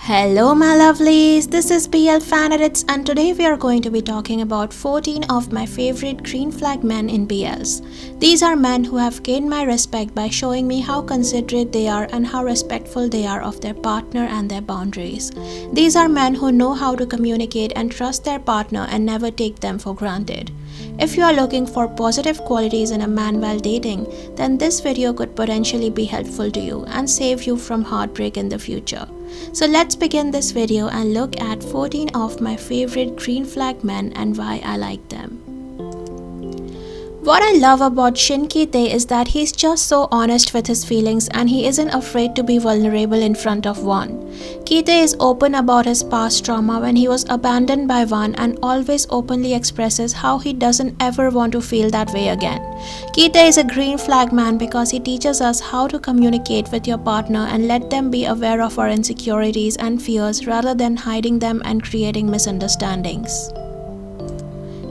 Hello my lovelies, this is BL Fan Edits and today we are going to be talking about 14 of my favorite green flag men in BLs. These are men who have gained my respect by showing me how considerate they are and how respectful they are of their partner and their boundaries. These are men who know how to communicate and trust their partner and never take them for granted. If you are looking for positive qualities in a man while dating, then this video could potentially be helpful to you and save you from heartbreak in the future. So let's begin this video and look at 14 of my favorite green flag men and why I like them. What I love about Shinkite is that he's just so honest with his feelings and he isn't afraid to be vulnerable in front of One. Kite is open about his past trauma when he was abandoned by One and always openly expresses how he doesn't ever want to feel that way again. Kite is a green flag man because he teaches us how to communicate with your partner and let them be aware of our insecurities and fears rather than hiding them and creating misunderstandings.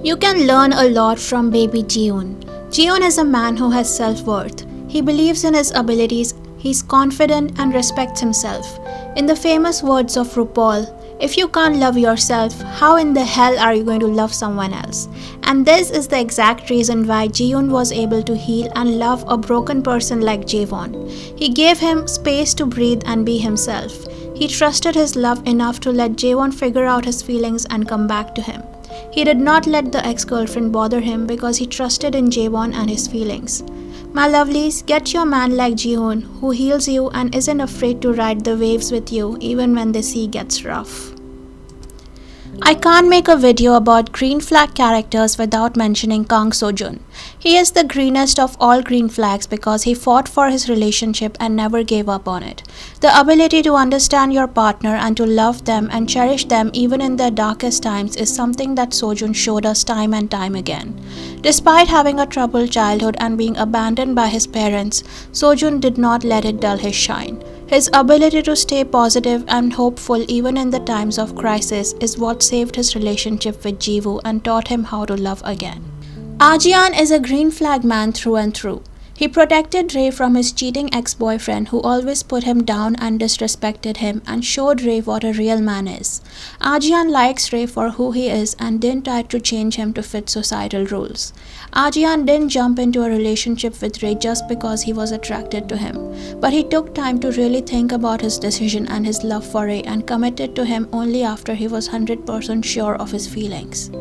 You can learn a lot from baby Jion. Jion is a man who has self-worth. He believes in his abilities, he's confident and respects himself. In the famous words of RuPaul, if you can't love yourself, how in the hell are you going to love someone else? And this is the exact reason why Jion was able to heal and love a broken person like Jiwon. He gave him space to breathe and be himself. He trusted his love enough to let Jiwon figure out his feelings and come back to him. He did not let the ex-girlfriend bother him because he trusted in Jiwon and his feelings. My lovelies, get your man like Jihoon who heals you and isn't afraid to ride the waves with you even when the sea gets rough. I can't make a video about green flag characters without mentioning Kang Sojun. He is the greenest of all green flags because he fought for his relationship and never gave up on it. The ability to understand your partner and to love them and cherish them even in their darkest times is something that Sojun showed us time and time again. Despite having a troubled childhood and being abandoned by his parents, Sojun did not let it dull his shine. His ability to stay positive and hopeful even in the times of crisis is what saved his relationship with Jiwoo and taught him how to love again. Ajian is a green flag man through and through. He protected Ray from his cheating ex-boyfriend who always put him down and disrespected him and showed Ray what a real man is. Ajian likes Ray for who he is and didn't try to change him to fit societal rules. Ajian didn't jump into a relationship with Ray just because he was attracted to him, but he took time to really think about his decision and his love for Ray and committed to him only after he was 100% sure of his feelings.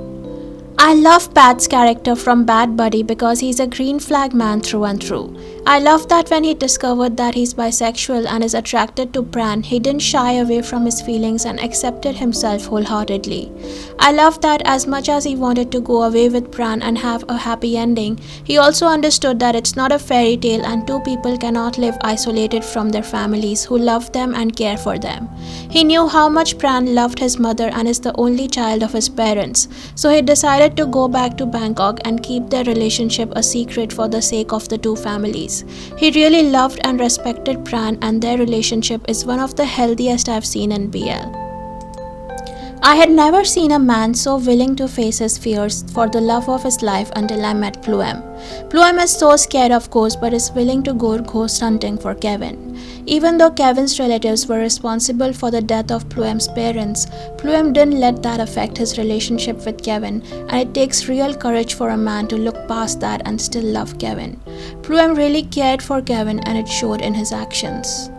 I love Pat's character from Bad Buddy because he's a green flag man through and through. I love that when he discovered that he's bisexual and is attracted to Pran, he didn't shy away from his feelings and accepted himself wholeheartedly. I love that as much as he wanted to go away with Pran and have a happy ending, he also understood that it's not a fairy tale and two people cannot live isolated from their families who love them and care for them. He knew how much Pran loved his mother and is the only child of his parents, so he decided to go back to Bangkok and keep their relationship a secret for the sake of the two families. He really loved and respected Pran and their relationship is one of the healthiest I've seen in BL. I had never seen a man so willing to face his fears for the love of his life until I met Phloem. Phloem is so scared of ghosts but is willing to go ghost hunting for Kevin. Even though Kevin's relatives were responsible for the death of Phloem's parents, Phloem didn't let that affect his relationship with Kevin, and it takes real courage for a man to look past that and still love Kevin. Phloem really cared for Kevin and it showed in his actions.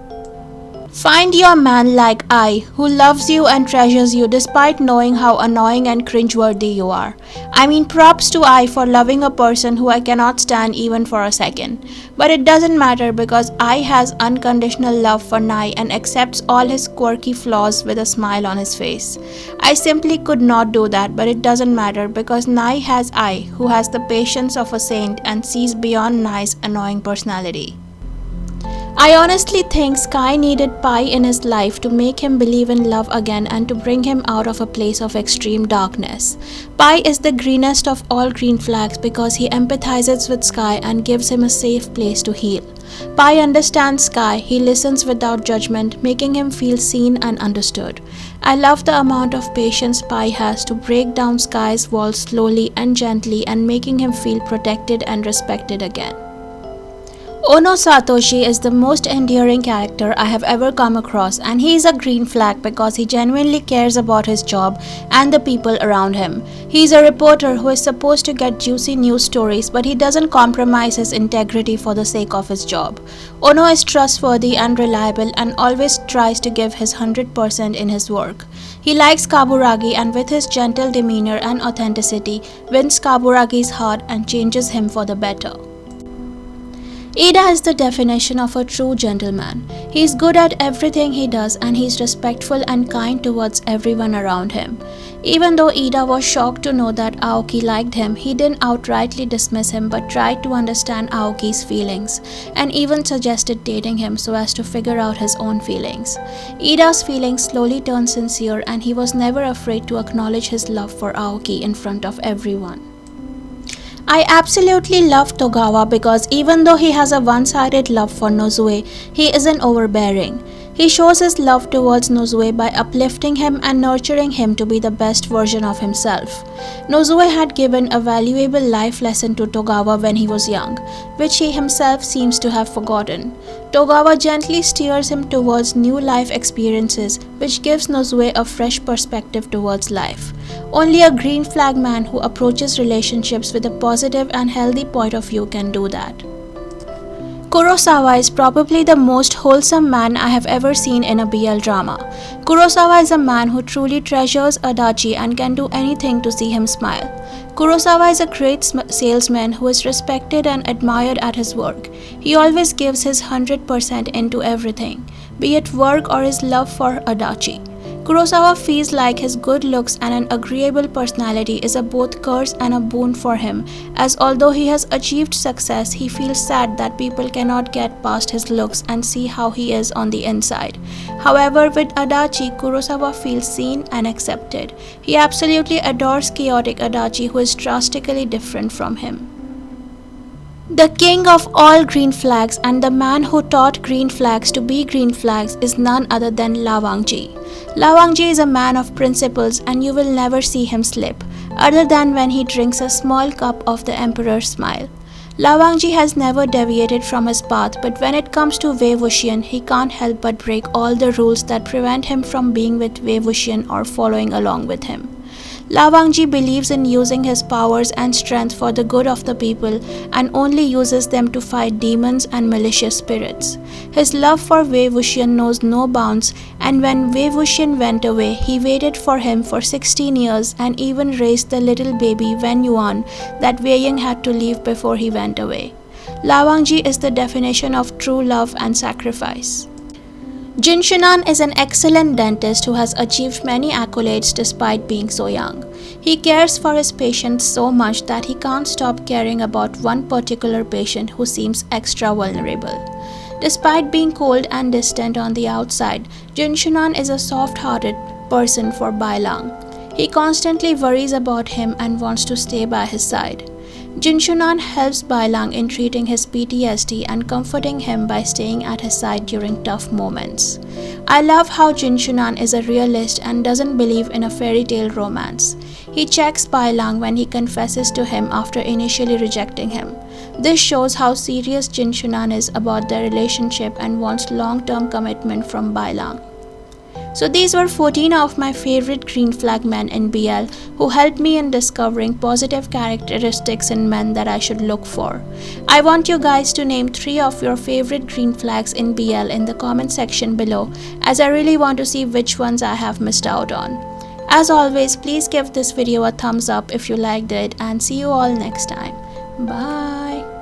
Find your man like I, who loves you and treasures you despite knowing how annoying and cringeworthy you are. I mean, props to I for loving a person who I cannot stand even for a second. But it doesn't matter because I has unconditional love for Nai and accepts all his quirky flaws with a smile on his face. I simply could not do that, but it doesn't matter because Nai has I, who has the patience of a saint and sees beyond Nai's annoying personality. I honestly think Sky needed Pi in his life to make him believe in love again and to bring him out of a place of extreme darkness. Pi is the greenest of all green flags because he empathizes with Sky and gives him a safe place to heal. Pi understands Sky, he listens without judgment, making him feel seen and understood. I love the amount of patience Pi has to break down Sky's walls slowly and gently and making him feel protected and respected again. Ono Satoshi is the most endearing character I have ever come across, and he is a green flag because he genuinely cares about his job and the people around him. He is a reporter who is supposed to get juicy news stories, but he doesn't compromise his integrity for the sake of his job. Ono is trustworthy and reliable and always tries to give his 100% in his work. He likes Kaburagi and with his gentle demeanor and authenticity wins Kaburagi's heart and changes him for the better. Ida is the definition of a true gentleman. He is good at everything he does and he is respectful and kind towards everyone around him. Even though Ida was shocked to know that Aoki liked him, he didn't outrightly dismiss him but tried to understand Aoki's feelings and even suggested dating him so as to figure out his own feelings. Ida's feelings slowly turned sincere and he was never afraid to acknowledge his love for Aoki in front of everyone. I absolutely love Togawa because even though he has a one-sided love for Nozue, he isn't overbearing. He shows his love towards Nozue by uplifting him and nurturing him to be the best version of himself. Nozue had given a valuable life lesson to Togawa when he was young, which he himself seems to have forgotten. Togawa gently steers him towards new life experiences, which gives Nozue a fresh perspective towards life. Only a green flag man who approaches relationships with a positive and healthy point of view can do that. Kurosawa is probably the most wholesome man I have ever seen in a BL drama. Kurosawa is a man who truly treasures Adachi and can do anything to see him smile. Kurosawa is a great salesman who is respected and admired at his work. He always gives his 100% into everything, be it work or his love for Adachi. Kurosawa feels like his good looks and an agreeable personality is a both curse and a boon for him, as although he has achieved success, he feels sad that people cannot get past his looks and see how he is on the inside. However, with Adachi, Kurosawa feels seen and accepted. He absolutely adores chaotic Adachi, who is drastically different from him. The king of all green flags and the man who taught green flags to be green flags is none other than Lavangji. Lavangji is a man of principles and you will never see him slip, other than when he drinks a small cup of the emperor's smile. Lavangji has never deviated from his path, but when it comes to Wei Wuxian, he can't help but break all the rules that prevent him from being with Wei Wuxian or following along with him. Lavangji believes in using his powers and strength for the good of the people and only uses them to fight demons and malicious spirits. His love for Wei Wuxian knows no bounds, and when Wei Wuxian went away, he waited for him for 16 years and even raised the little baby Wen Yuan that Wei Ying had to leave before he went away. Lavangji is the definition of true love and sacrifice. Jinshunan is an excellent dentist who has achieved many accolades despite being so young. He cares for his patients so much that he can't stop caring about one particular patient who seems extra vulnerable. Despite being cold and distant on the outside, Jinshunan is a soft-hearted person for Bailang. He constantly worries about him and wants to stay by his side. Jinshunan helps Bailang in treating his PTSD and comforting him by staying at his side during tough moments. I love how Jinshunan is a realist and doesn't believe in a fairy tale romance. He checks Bailang when he confesses to him after initially rejecting him. This shows how serious Jinshunan is about their relationship and wants long-term commitment from Bailang. So these were 14 of my favorite green flag men in BL who helped me in discovering positive characteristics in men that I should look for. I want you guys to name 3 of your favorite green flags in BL in the comment section below, as I really want to see which ones I have missed out on. As always, please give this video a thumbs up if you liked it, and see you all next time. Bye.